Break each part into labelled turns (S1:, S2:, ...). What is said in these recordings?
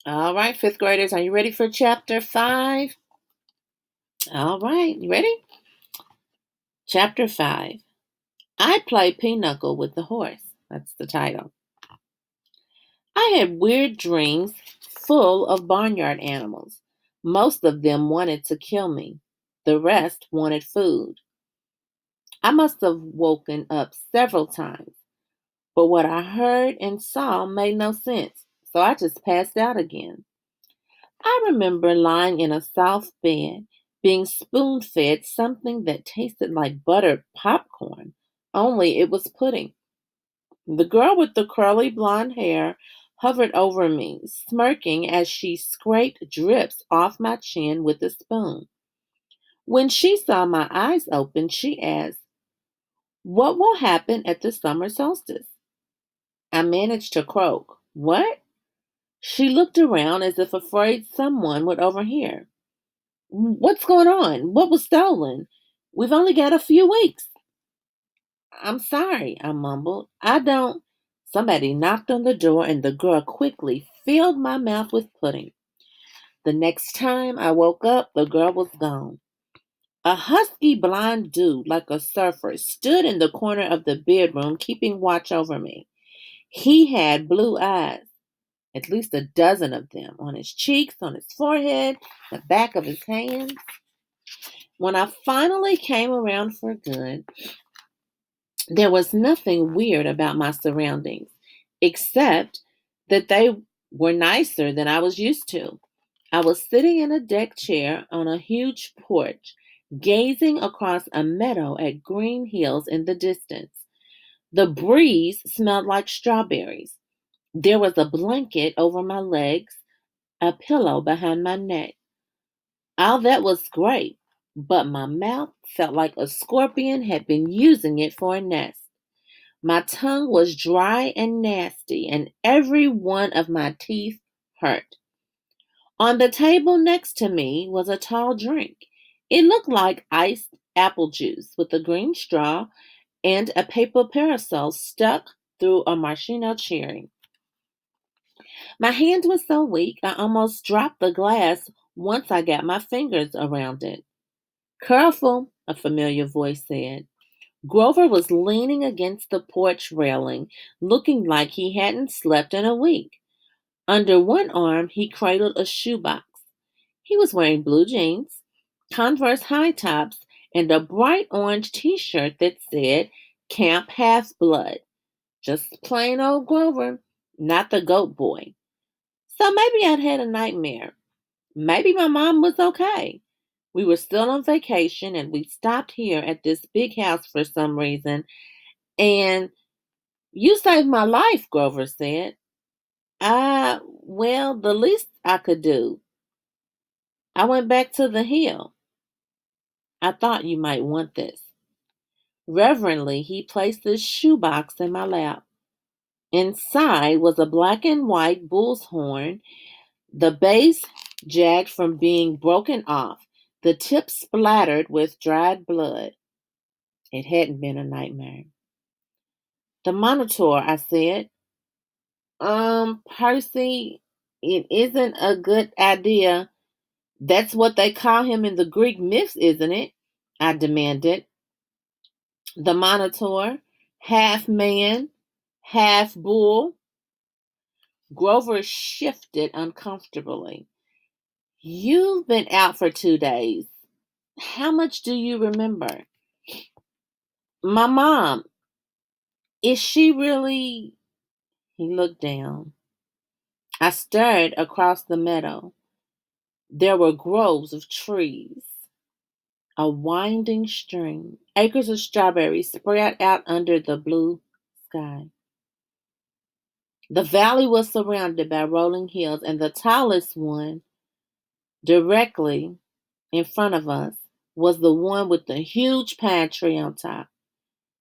S1: All right, fifth graders, are you ready for chapter 5? All right, you ready? Chapter 5. I play pinochle with the horse. That's the title. I had weird dreams full of barnyard animals. Most of them wanted to kill me. The rest wanted food. I must have woken up several times, but what I heard and saw made no sense, so I just passed out again. I remember lying in a soft bed, being spoon fed something that tasted like buttered popcorn, only it was pudding. The girl with the curly blonde hair hovered over me, smirking as she scraped drips off my chin with a spoon. When she saw my eyes open, she asked, "What will happen at the summer solstice?" I managed to croak, "What?" She looked around as if afraid someone would overhear. "What's going on? What was stolen? We've only got a few weeks." "I'm sorry," I mumbled. "I don't." Somebody knocked on the door and the girl quickly filled my mouth with pudding. The next time I woke up, the girl was gone. A husky blond dude, like a surfer, stood in the corner of the bedroom, keeping watch over me. He had blue eyes, at least a dozen of them, on his cheeks, on his forehead, the back of his hands. When I finally came around for good, there was nothing weird about my surroundings, except that they were nicer than I was used to. I was sitting in a deck chair on a huge porch, gazing across a meadow at green hills in the distance. The breeze smelled like strawberries. There was a blanket over my legs, a pillow behind my neck. All that was great, but my mouth felt like a scorpion had been using it for a nest. My tongue was dry and nasty, and every one of my teeth hurt. On the table next to me was a tall drink. It looked like iced apple juice with a green straw and a paper parasol stuck through a maraschino cherry. My hand was so weak I almost dropped the glass once I got my fingers around it. "Careful," a familiar voice said. Grover was leaning against the porch railing, looking like he hadn't slept in a week. Under one arm, he cradled a shoebox. He was wearing blue jeans, Converse high tops, and a bright orange t shirt that said Camp Half Blood. Just plain old Grover, not the goat boy. So maybe I'd had a nightmare. Maybe my mom was okay. We were still on vacation and we stopped here at this big house for some reason. And "You saved my life," Grover said. Well, the least I could do. I went back to the hill. I thought you might want this." Reverently, he placed the shoebox in my lap. Inside was a black and white bull's horn, the base jagged from being broken off, the tip splattered with dried blood. It hadn't been a nightmare. "The monitor," I said. Percy, it isn't a good idea. That's what they call him in the Greek myths, isn't it?" I demanded. "The monitor, half man, half bull." Grover shifted uncomfortably. "You've been out for 2 days. How much do you remember?" "My mom, is she really?" He looked down. I stared across the meadow. There were groves of trees, a winding stream, acres of strawberries spread out under the blue sky. The valley was surrounded by rolling hills, and the tallest one, directly in front of us, was the one with the huge pine tree on top.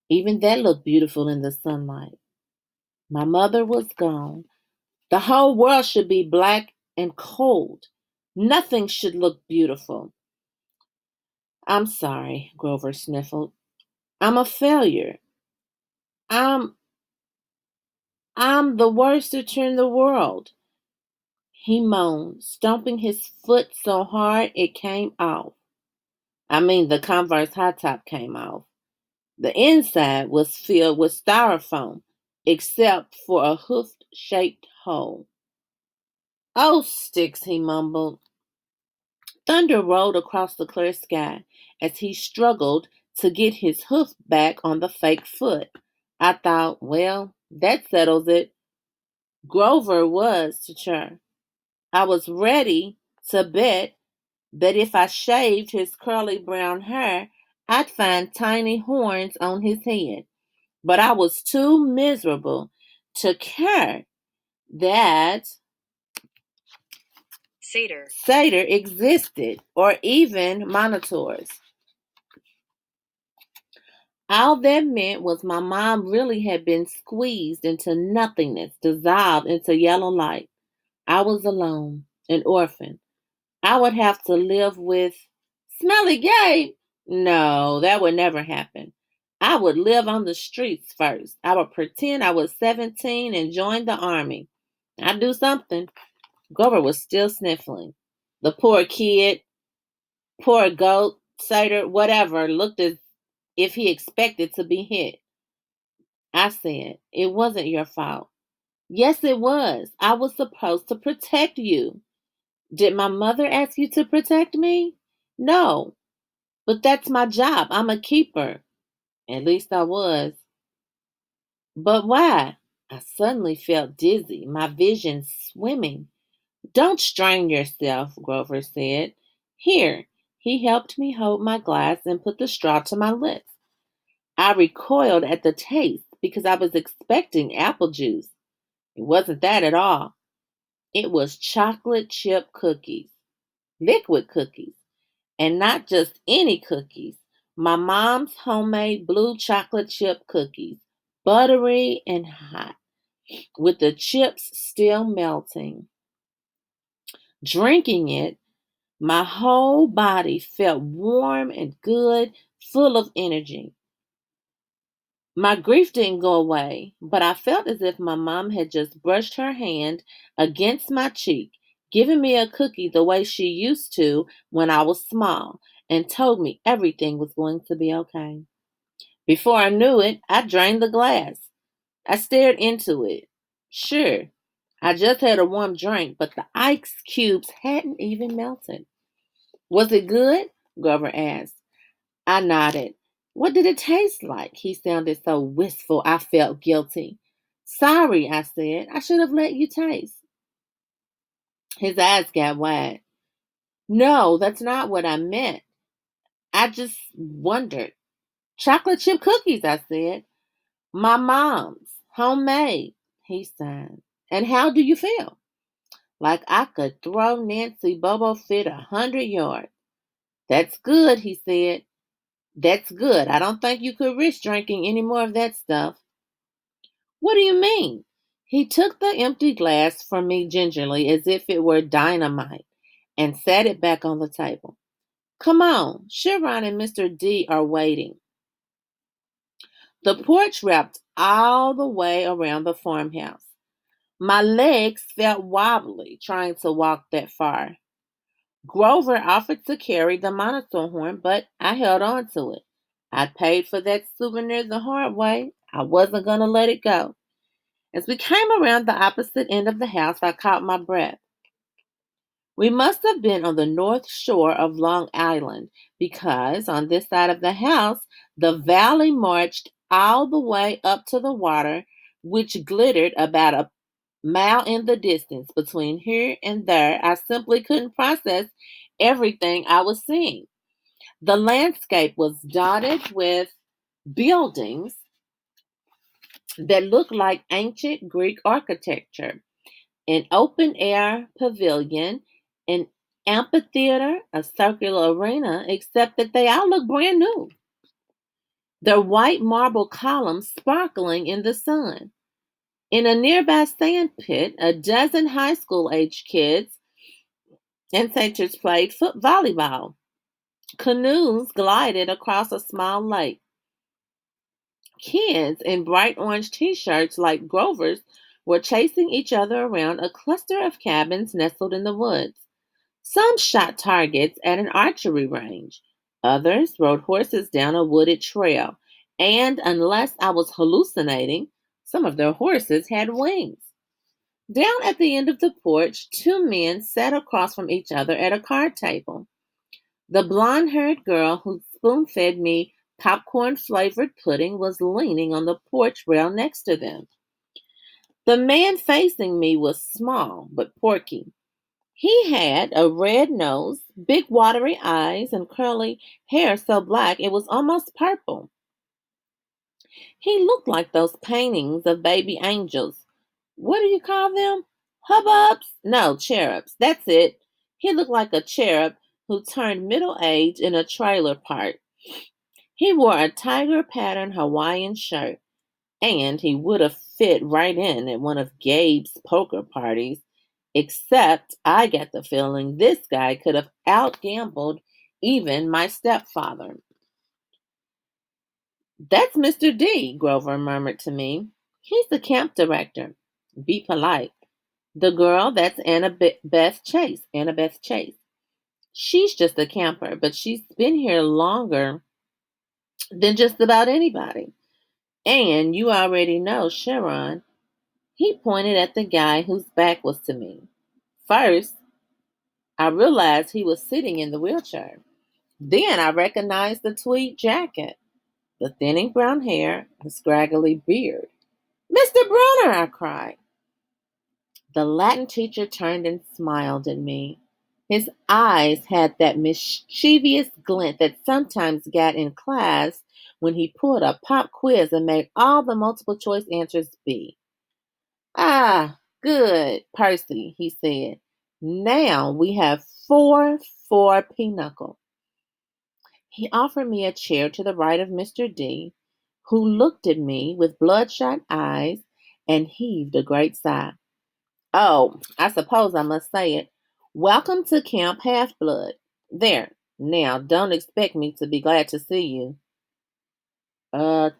S1: Even that looked beautiful in the sunlight. My mother was gone. The whole world should be black and cold. Nothing should look beautiful. "I'm sorry," Grover sniffled. "I'm a failure. I'm I'm the worst teacher in the world." He moaned, stomping his foot so hard it came off. I mean, the Converse high top came off. The inside was filled with styrofoam, except for a hoof-shaped hole. Oh, sticks, he mumbled. Thunder rolled across the clear sky as he struggled to get his hoof back on the fake foot. I thought, well, that settles it. Grover was sure. I was ready to bet that if I shaved his curly brown hair, I'd find tiny horns on his head. But I was too miserable to care that Satyr existed, or even monitors. All that meant was my mom really had been squeezed into nothingness, dissolved into yellow light. I was alone, an orphan. I would have to live with Smelly Gabe. No, that would never happen. I would live on the streets first. I would pretend I was 17 and join the army. I'd do something. Grover was still sniffling. The poor kid, poor goat, satyr, whatever, looked as if he expected to be hit. I said, it wasn't your fault. Yes, it was. I was supposed to protect you. Did my mother ask you to protect me? No, but that's my job. I'm a keeper. At least I was. But why? I suddenly felt dizzy, my vision swimming. Don't strain yourself, Grover said. Here. He helped me hold my glass and put the straw to my lips. I recoiled at the taste because I was expecting apple juice. It wasn't that at all. It was chocolate chip cookies, liquid cookies, and not just any cookies. My mom's homemade blue chocolate chip cookies, buttery and hot, with the chips still melting. Drinking it, my whole body felt warm and good, full of energy. My grief didn't go away, but I felt as if my mom had just brushed her hand against my cheek, given me a cookie the way she used to when I was small, and told me everything was going to be okay. Before I knew it, I drained the glass. I stared into it. Sure, I just had a warm drink, but the ice cubes hadn't even melted. Was it good? Grover asked. I nodded. What did it taste like? He sounded so wistful I felt guilty. Sorry, I said. I should have let you taste. His eyes got wide. No, that's not what I meant. I just wondered. Chocolate chip cookies, I said. My mom's. Homemade, he sighed. And how do you feel? Like I could throw Nancy Bobo Fit 100 yards. That's good, he said. That's good. I don't think you could risk drinking any more of that stuff. What do you mean? He took the empty glass from me gingerly as if it were dynamite and set it back on the table. Come on, Chiron and Mr. D are waiting. The porch wrapped all the way around the farmhouse. My legs felt wobbly trying to walk that far. Grover offered to carry the monitor horn, but I held on to it. I'd paid for that souvenir the hard way. I wasn't going to let it go. As we came around the opposite end of the house, I caught my breath. We must have been on the north shore of Long Island because on this side of the house, the valley marched all the way up to the water, which glittered about a mile in the distance. Between here and there, I simply couldn't process everything I was seeing. The landscape was dotted with buildings that looked like ancient Greek architecture, an open air pavilion, an amphitheater, a circular arena, except that they all look brand new. Their white marble columns sparkling in the sun. In a nearby sand pit, a dozen high school age kids and teachers played volleyball. Canoes glided across a small lake. Kids in bright orange t shirts like Grover's were chasing each other around a cluster of cabins nestled in the woods. Some shot targets at an archery range. Others rode horses down a wooded trail. And unless I was hallucinating, some of their horses had wings. Down at the end of the porch, two men sat across from each other at a card table. The blonde haired girl who spoon fed me popcorn flavored pudding was leaning on the porch rail next to them. The man facing me was small but porky. He had a red nose, big watery eyes, and curly hair so black it was almost purple. He looked like those paintings of baby angels. What do you call them? Hubbubs? No, cherubs. That's it. He looked like a cherub who turned middle age in a trailer park. He wore a tiger pattern Hawaiian shirt, and he would have fit right in at one of Gabe's poker parties, except I get the feeling this guy could have outgambled even my stepfather. That's Mr. D, Grover murmured to me. He's the camp director. Be polite. The girl, that's Annabeth Chase. Annabeth Chase. She's just a camper, but she's been here longer than just about anybody. And you already know Sharon. He pointed at the guy whose back was to me. First, I realized he was sitting in the wheelchair. Then I recognized the tweed jacket, the thinning brown hair, the scraggly beard. Mr. Brunner, I cried. The Latin teacher turned and smiled at me. His eyes had that mischievous glint that sometimes got in class when he pulled a pop quiz and made all the multiple choice answers B. Ah, good, Percy, he said. Now we have four for Pinochle. He offered me a chair to the right of Mr. D, who looked at me with bloodshot eyes and heaved a great sigh. Oh, I suppose I must say it. Welcome to Camp Half-Blood. There, now don't expect me to be glad to see you.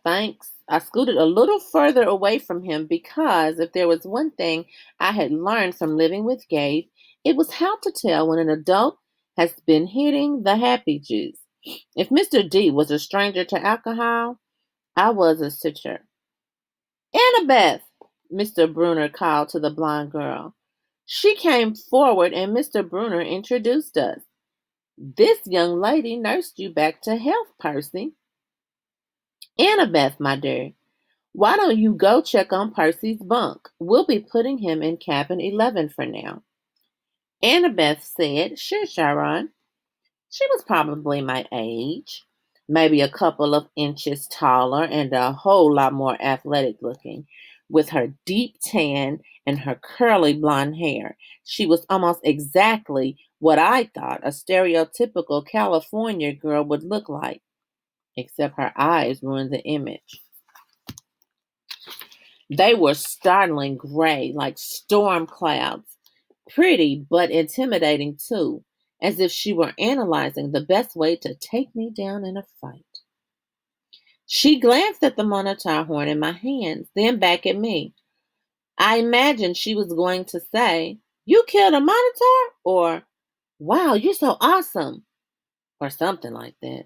S1: Thanks. I scooted a little further away from him because if there was one thing I had learned from living with Gabe, it was how to tell when an adult has been hitting the happy juice. If Mr. D was a stranger to alcohol, I was a switcher. Annabeth, Mr. Brunner called to the blonde girl. She came forward and Mr. Brunner introduced us. This young lady nursed you back to health, Percy. Annabeth, my dear, why don't you go check on Percy's bunk? We'll be putting him in cabin 11 for now. Annabeth said, sure, Sharon. She was probably my age, maybe a couple of inches taller and a whole lot more athletic looking. With her deep tan and her curly blonde hair, she was almost exactly what I thought a stereotypical California girl would look like, except her eyes ruined the image. They were startling gray, like storm clouds. Pretty, but intimidating too, as if she were analyzing the best way to take me down in a fight. She glanced at the monitor horn in my hands, then back at me. I imagined she was going to say, you killed a monitor? Or, wow, you're so awesome. Or something like that.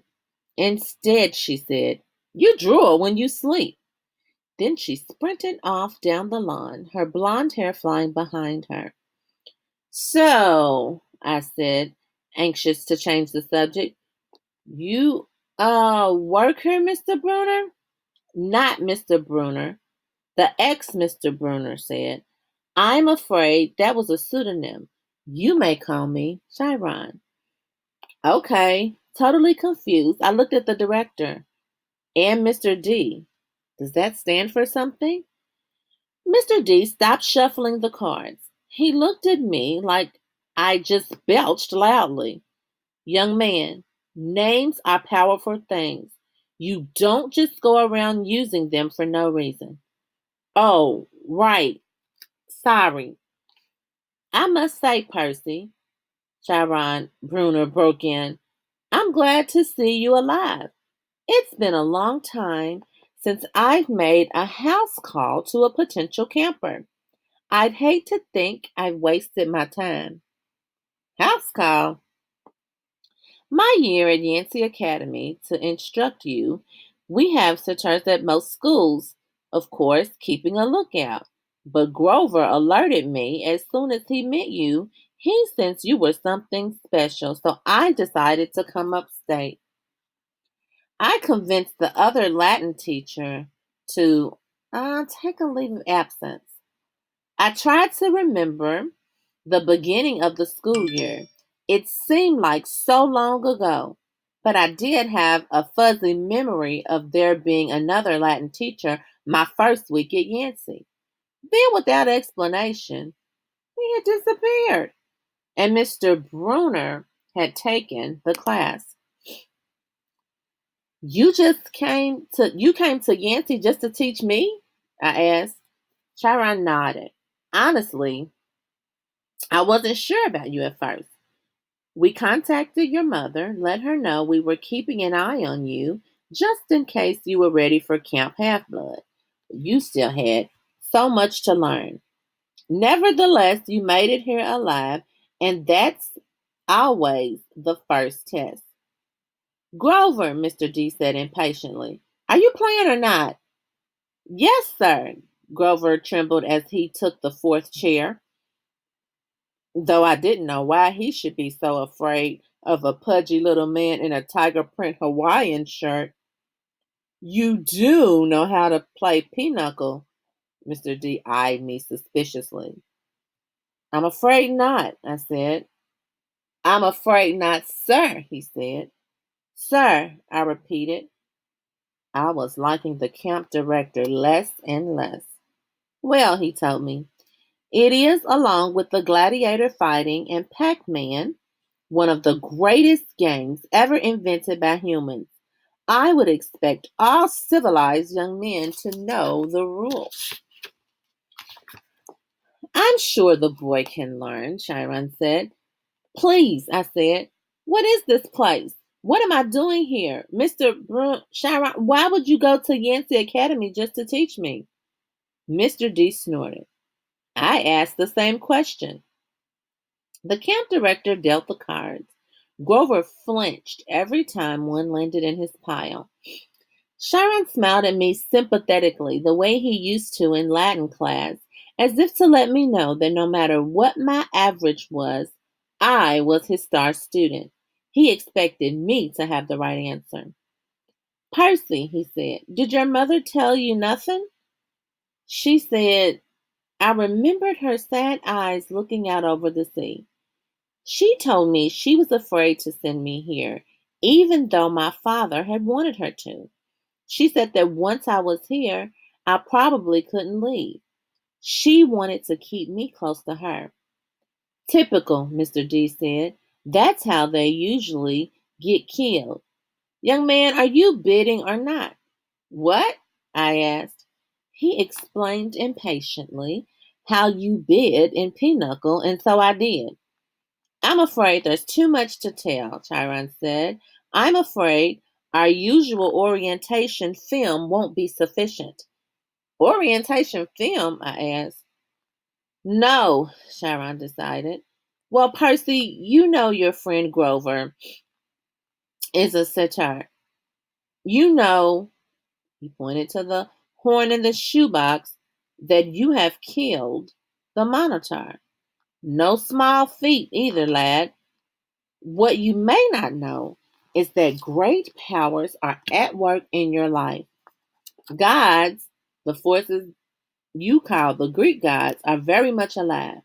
S1: Instead, she said, you drool when you sleep. Then she sprinted off down the lawn, her blonde hair flying behind her. So, I said, anxious to change the subject, you, work here, Mr. Brunner? Not Mr. Brunner. The ex-Mr. Brunner said, I'm afraid that was a pseudonym. You may call me Chiron. Okay, totally confused. I looked at the director. And Mr. D. Does that stand for something? Mr. D stopped shuffling the cards. He looked at me like I just belched loudly. Young man, names are powerful things. You don't just go around using them for no reason. Oh, right. Sorry. I must say, Percy, Chiron Brunner broke in, I'm glad to see you alive. It's been a long time since I've made a house call to a potential camper. I'd hate to think I've wasted my time. House call. My year at Yancey Academy to instruct you, we have saturs at most schools, of course, keeping a lookout. But Grover alerted me as soon as he met you. He sensed you were something special, so I decided to come upstate. I convinced the other Latin teacher to take a leave of absence. I tried to remember the beginning of the school year. It seemed like so long ago, but I did have a fuzzy memory of there being another Latin teacher my first week at Yancey. Then, without explanation, he had disappeared, and Mr. Bruner had taken the class. You came to Yancey just to teach me? I asked. Chiron nodded. Honestly, I wasn't sure about you at first. We contacted your mother, let her know we were keeping an eye on you just in case you were ready for Camp Half Blood. You still had so much to learn. Nevertheless, you made it here alive, and that's always the first test. Grover, Mr. D said impatiently, are you playing or not? Yes, sir. Grover trembled as he took the fourth chair, though I didn't know why he should be so afraid of a pudgy little man in a tiger print Hawaiian shirt. You do know how to play pinochle. Mr. D eyed me suspiciously. I'm afraid not, I said. I'm afraid not, sir, he said. Sir, I repeated. I was liking the camp director less and less. Well, he told me, it is, along with the gladiator fighting and Pac-Man, one of the greatest games ever invented by humans. I would expect all civilized young men to know the rules. I'm sure the boy can learn, Chiron said. Please, I said. What is this place? What am I doing here? Chiron, why would you go to Yancey Academy just to teach me? Mr. D snorted. I asked the same question. The camp director dealt the cards. Grover flinched every time one landed in his pile. Chiron smiled at me sympathetically, the way he used to in Latin class, as if to let me know that no matter what my average was, I was his star student. He expected me to have the right answer. Percy, he said, did your mother tell you nothing? She said, I remembered her sad eyes looking out over the sea. She told me she was afraid to send me here, even though my father had wanted her to. She said that once I was here, I probably couldn't leave. She wanted to keep me close to her. Typical, Mr. D said. That's how they usually get killed. Young man, are you bidding or not? What? I asked. He explained impatiently how you bid in pinochle, and so I did. I'm afraid there's too much to tell, Chiron said. I'm afraid our usual orientation film won't be sufficient. Orientation film? I asked. No, Chiron decided. Well, Percy, you know your friend Grover is a satyr. You know, he pointed to the horn in the shoebox, that you have killed the Minotaur. No small feat either, lad. What you may not know is that great powers are at work in your life. Gods, the forces you call the Greek gods, are very much alive.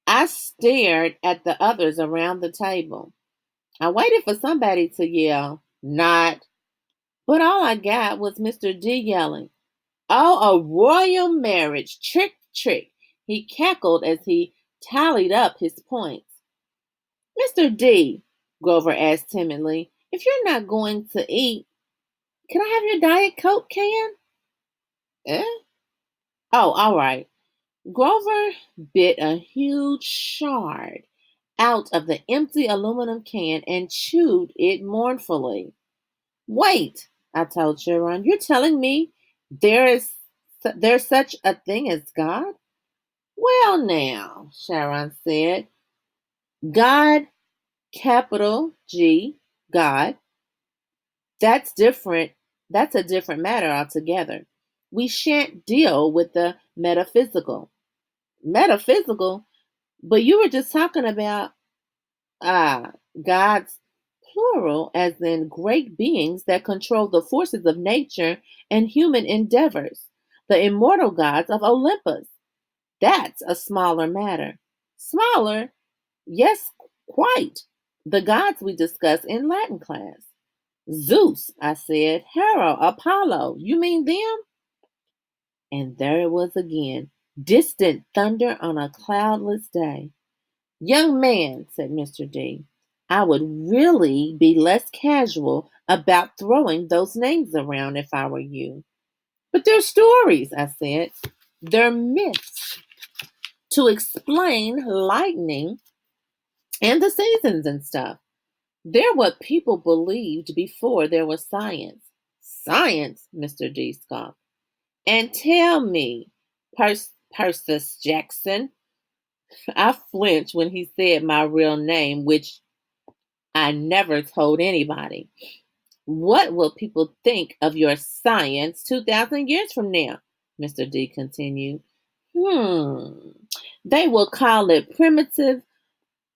S1: I stared at the others around the table. I waited for somebody to yell, not, but all I got was Mr. D yelling, oh, a royal marriage, trick, trick. He cackled as he tallied up his points. Mr. D, Grover asked timidly, if you're not going to eat, can I have your Diet Coke can? Eh? Oh, all right. Grover bit a huge shard out of the empty aluminum can and chewed it mournfully. Wait, I told Chiron, you're telling me there is there's such a thing as God? Well, now, Sharon said, God, capital G, God, that's different. That's a different matter altogether. We shan't deal with the metaphysical. Metaphysical? But you were just talking about ah, God's plural, as in great beings that control the forces of nature and human endeavors, the immortal gods of Olympus. That's a smaller matter. Smaller? Yes, quite. The gods we discussed in Latin class. Zeus, I said. Hera, Apollo. You mean them? And there it was again. Distant thunder on a cloudless day. Young man, said Mr. D, I would really be less casual about throwing those names around if I were you. But they're stories, I said. They're myths to explain lightning and the seasons and stuff. They're what people believed before there was science. Science, Mr. D scoffed. And tell me, Percy Jackson, I flinched when he said my real name, which I never told anybody. What will people think of your science 2,000 years from now? Mr. D continued. They will call it primitive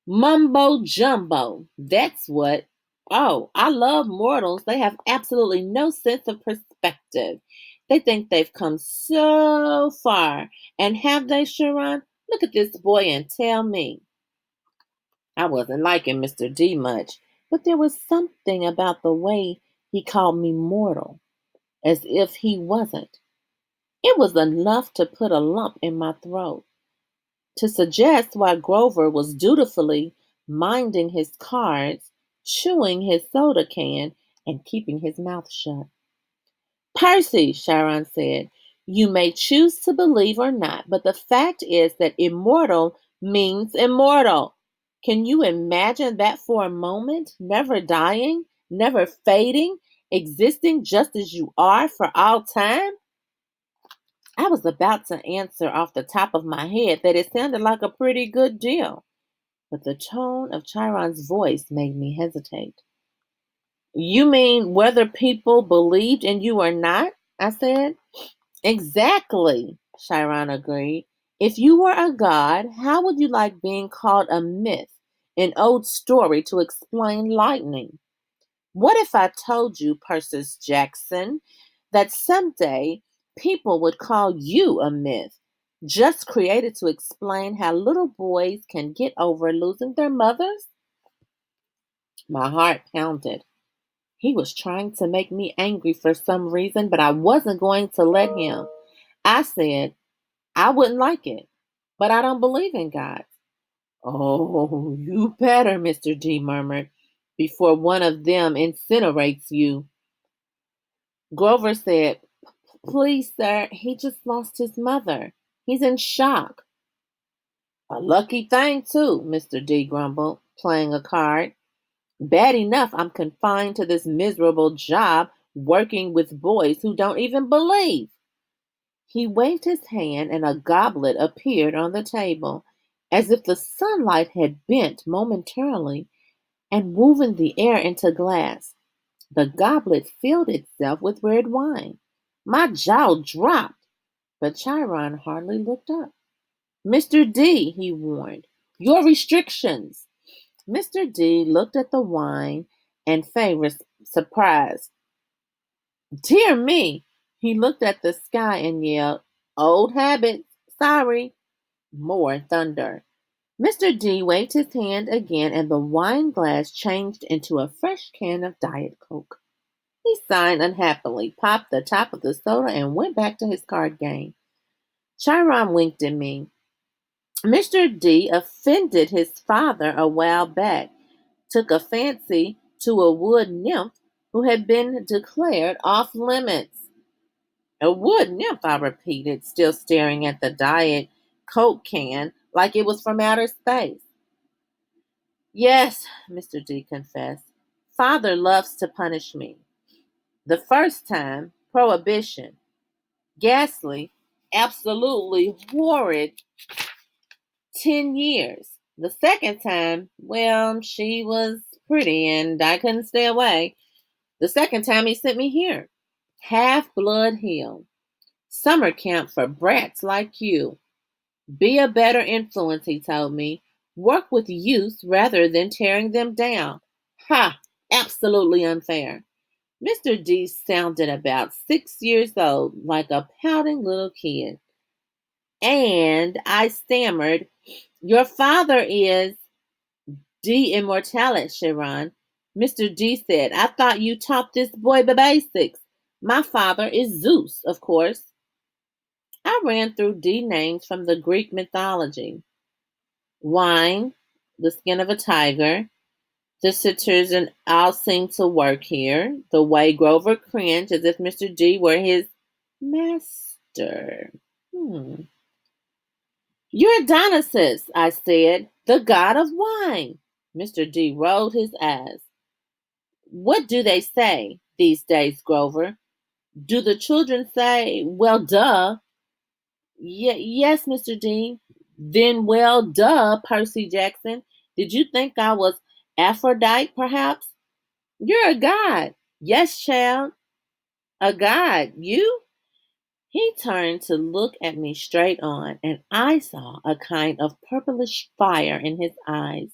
S1: mumbo jumbo. That's what. Oh, I love mortals. They have absolutely no sense of perspective. They think they've come so far. And have they, Sharon? Look at this boy and tell me. I wasn't liking Mr. D much, but there was something about the way he called me mortal, as if he wasn't. It was enough to put a lump in my throat, to suggest why Grover was dutifully minding his cards, chewing his soda can, and keeping his mouth shut. Percy, Sharon said, you may choose to believe or not, but the fact is that immortal means immortal. Can you imagine that for a moment? Never dying, never fading, existing just as you are for all time? I was about to answer off the top of my head that it sounded like a pretty good deal, but the tone of Chiron's voice made me hesitate. You mean whether people believed in you or not? I said. Exactly, Chiron agreed. If you were a god, how would you like being called a myth, an old story to explain lightning? What if I told you, Percy Jackson, that someday people would call you a myth, just created to explain how little boys can get over losing their mothers? My heart pounded. He was trying to make me angry for some reason, but I wasn't going to let him. I said, I wouldn't like it, but I don't believe in God. Oh, you better, Mr. D murmured, before one of them incinerates you. Grover said, please, sir, he just lost his mother. He's in shock. A lucky thing, too, Mr. D grumbled, playing a card. Bad enough I'm confined to this miserable job working with boys who don't even believe. He waved his hand and a goblet appeared on the table, as if the sunlight had bent momentarily and woven the air into glass. The goblet filled itself with red wine. My jaw dropped, but Chiron hardly looked up. Mr. D, he warned, your restrictions. Mr. D looked at the wine and feigned surprise. Dear me! He looked at the sky and yelled, old habit, sorry. More thunder. Mr. D waved his hand again and the wine glass changed into a fresh can of Diet Coke. He sighed unhappily, popped the top of the soda, and went back to his card game. Chiron winked at me. Mr. D offended his father a while back, took a fancy to a wood nymph who had been declared off limits. A wood nymph, I repeated, still staring at the Diet Coke can like it was from outer space. Yes, Mr. D confessed. Father loves to punish me. The first time, prohibition. Ghastly, absolutely horrid. 10 years. The second time, well, she was pretty and I couldn't stay away. The second time he sent me here. Half-Blood Hill. Summer camp for brats like you. Be a better influence, he told me. Work with youth rather than tearing them down. Ha! Absolutely unfair. Mr. D sounded about 6 years old, like a pouting little kid. And I stammered, your father is D immortalis, Sharon. Mr. D said, I thought you taught this boy the basics. My father is Zeus, of course. I ran through D names from the Greek mythology. Wine, the skin of a tiger. The citizen all seem to work here. The way Grover cringed as if Mr. D were his master. You're Dionysus, I said, the god of wine. Mr. D rolled his eyes. What do they say these days, Grover? Do the children say, well, duh? Yes, Mr. D. Then, well, duh, Percy Jackson. Did you think I was Aphrodite, perhaps? You're a god. Yes, child. A god. You? He turned to look at me straight on, and I saw a kind of purplish fire in his eyes,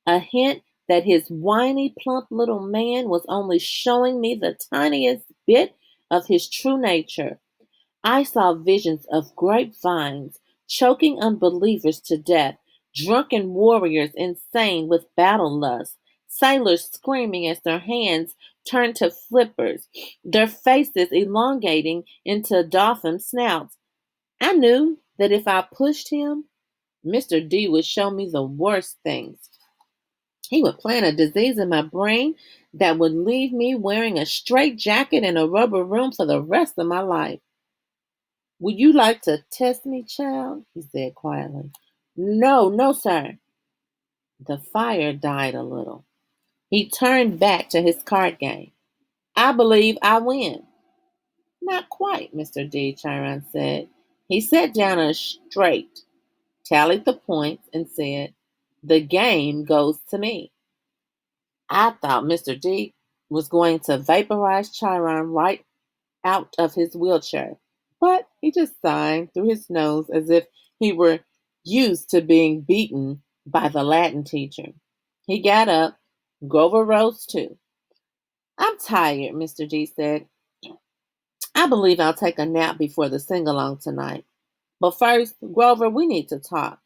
S1: a hint that his whiny, plump little man was only showing me the tiniest bit of his true nature. I saw visions of grapevines choking unbelievers to death, drunken warriors insane with battle lust, sailors screaming as their hands turned to flippers, their faces elongating into dolphin snouts. I knew that if I pushed him, Mr. D would show me the worst things. He would plant a disease in my brain that would leave me wearing a straight jacket in a rubber room for the rest of my life. Would you like to test me, child? He said quietly. No, no, sir. The fire died a little. He turned back to his card game. I believe I win. Not quite, Mr. D, Chiron said. He sat down straight, tallied the points, and said, the game goes to me. I thought Mr. D was going to vaporize Chiron right out of his wheelchair, but he just sighed through his nose as if he were used to being beaten by the Latin teacher. He got up. Grover rose too. I'm tired, Mr. D said. I believe I'll take a nap before the sing-along tonight. But first, Grover, we need to talk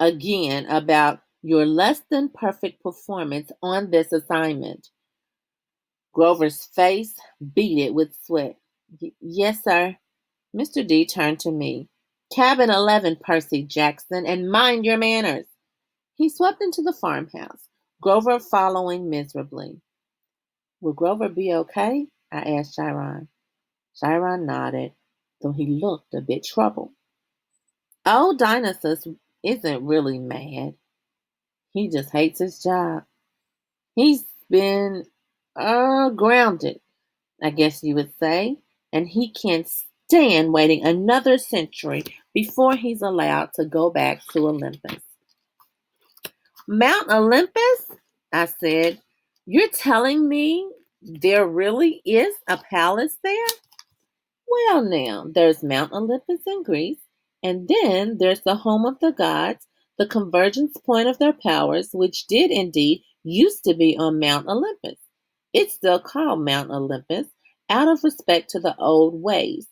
S1: again about your less than perfect performance on this assignment. Grover's face beaded with sweat. Yes, sir. Mr. D turned to me. Cabin 11, Percy Jackson, and mind your manners. He swept into the farmhouse, Grover following miserably. Will Grover be okay? I asked Chiron. Chiron nodded, though he looked a bit troubled. Old Dionysus isn't really mad. He just hates his job. He's been grounded, I guess you would say, and he can't stand waiting another century before he's allowed to go back to Olympus. Mount Olympus? I said. You're telling me there really is a palace there? Well, now, there's Mount Olympus in Greece, and then there's the home of the gods, the convergence point of their powers, which did indeed used to be on Mount Olympus. It's still called Mount Olympus, out of respect to the old ways,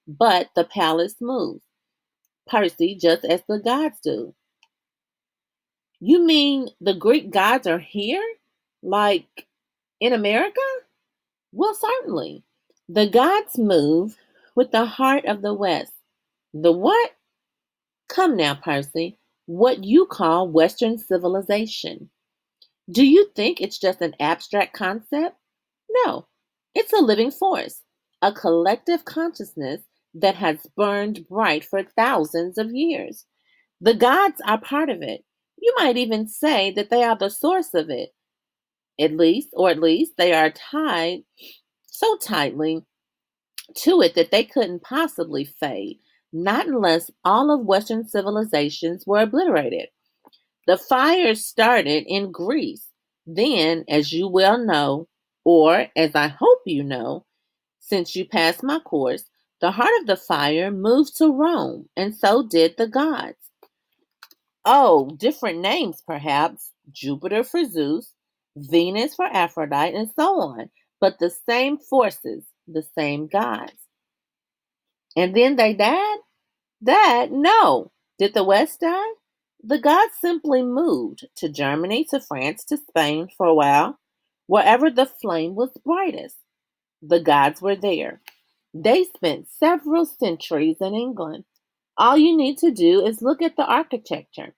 S1: but the palace moves, Percy, just as the gods do. You mean the Greek gods are here? Like in America? Well, certainly. The gods move with the heart of the West. The what? Come now, Percy. What you call Western civilization. Do you think it's just an abstract concept? No, it's a living force, a collective consciousness that has burned bright for thousands of years. The gods are part of it. You might even say that they are the source of it. At least they are tied so tightly to it that they couldn't possibly fade. not unless all of Western civilizations were obliterated. The fire started in Greece. Then, as you well know, or as I hope you know, since you passed my course, the heart of the fire moved to Rome, and so did the gods. Oh, different names perhaps. Jupiter for Zeus, Venus for Aphrodite, and so on. But the same forces, the same gods. And then they died? Died? No. Did the West die? The gods simply moved to Germany, to France, to Spain for a while, wherever the flame was brightest. The gods were there. They spent several centuries in England. All you need to do is look at the architecture.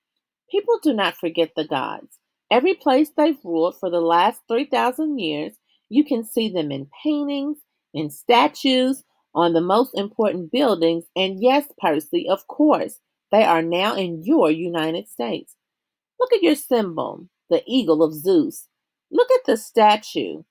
S1: People do not forget the gods. Every place they've ruled for the last 3,000 years, you can see them in paintings, in statues, on the most important buildings, and yes, Percy, of course, they are now in your United States. Look at your symbol, the eagle of Zeus. Look at the statue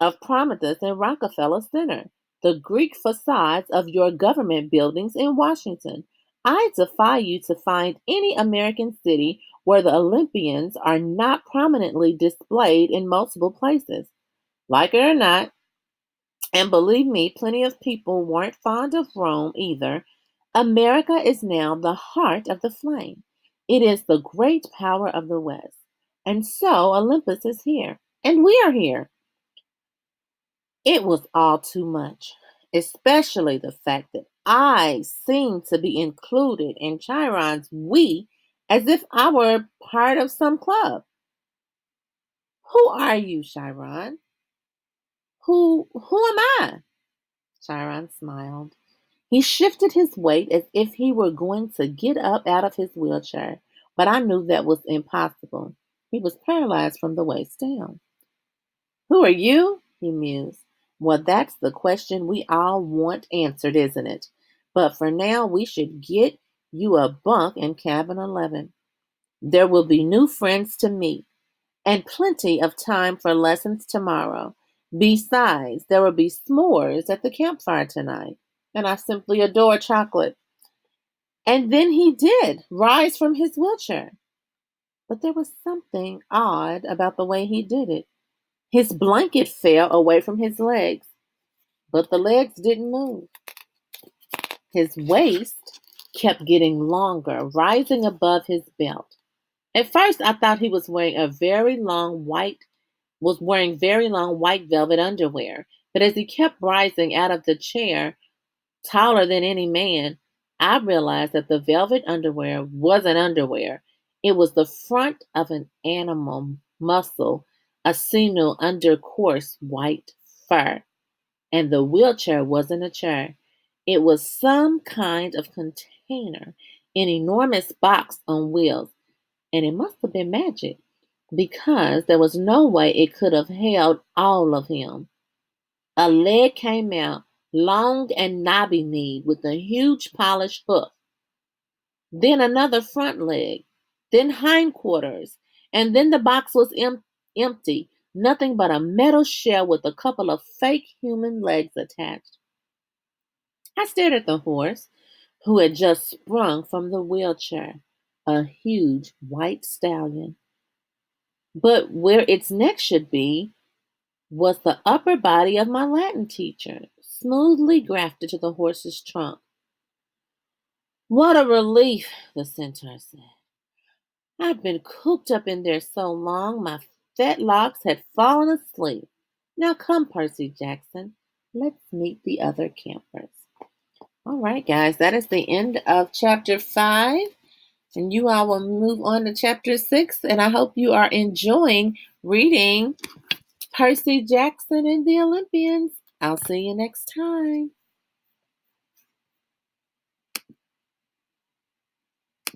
S1: of Prometheus in Rockefeller Center, the Greek facades of your government buildings in Washington. I defy you to find any American city where the Olympians are not prominently displayed in multiple places. Like it or not, and believe me, plenty of people weren't fond of Rome either, America is now the heart of the flame. It is the great power of the West. And so Olympus is here, and we are here. It was all too much, especially the fact that I seemed to be included in Chiron's we as if I were part of some club. Who are you, Chiron? Who am I? Chiron smiled. He shifted his weight as if he were going to get up out of his wheelchair, but I knew that was impossible. He was paralyzed from the waist down. Who are you? He mused. Well, that's the question we all want answered, isn't it? But for now, we should get you a bunk in cabin 11. There will be new friends to meet, and plenty of time for lessons tomorrow. Besides, there will be s'mores at the campfire tonight, and I simply adore chocolate. And then he did rise from his wheelchair. But there was something odd about the way he did it. His blanket fell away from his legs, but the legs didn't move. His waist kept getting longer, rising above his belt. At first, I thought he was wearing very long white velvet underwear. But as he kept rising out of the chair, taller than any man, I realized that the velvet underwear wasn't underwear. It was the front of an animal muscle, a sinew under coarse white fur. And the wheelchair wasn't a chair. It was some kind of container, an enormous box on wheels. And it must have been magic because there was no way it could have held all of him. A leg came out, long and knobby kneed, with a huge polished hoof. Then another front leg, then hindquarters, and then the box was empty, nothing but a metal shell with a couple of fake human legs attached. I stared at the horse, who had just sprung from the wheelchair, a huge white stallion. But where its neck should be was the upper body of my Latin teacher, smoothly grafted to the horse's trunk. What a relief, the centaur said. I'd been cooped up in there so long my fat locks had fallen asleep. Now come, Percy Jackson, let's meet the other campers. All right, guys, that is the end of chapter 5. And you all will move on to chapter 6. And I hope you are enjoying reading Percy Jackson and the Olympians. I'll see you next time.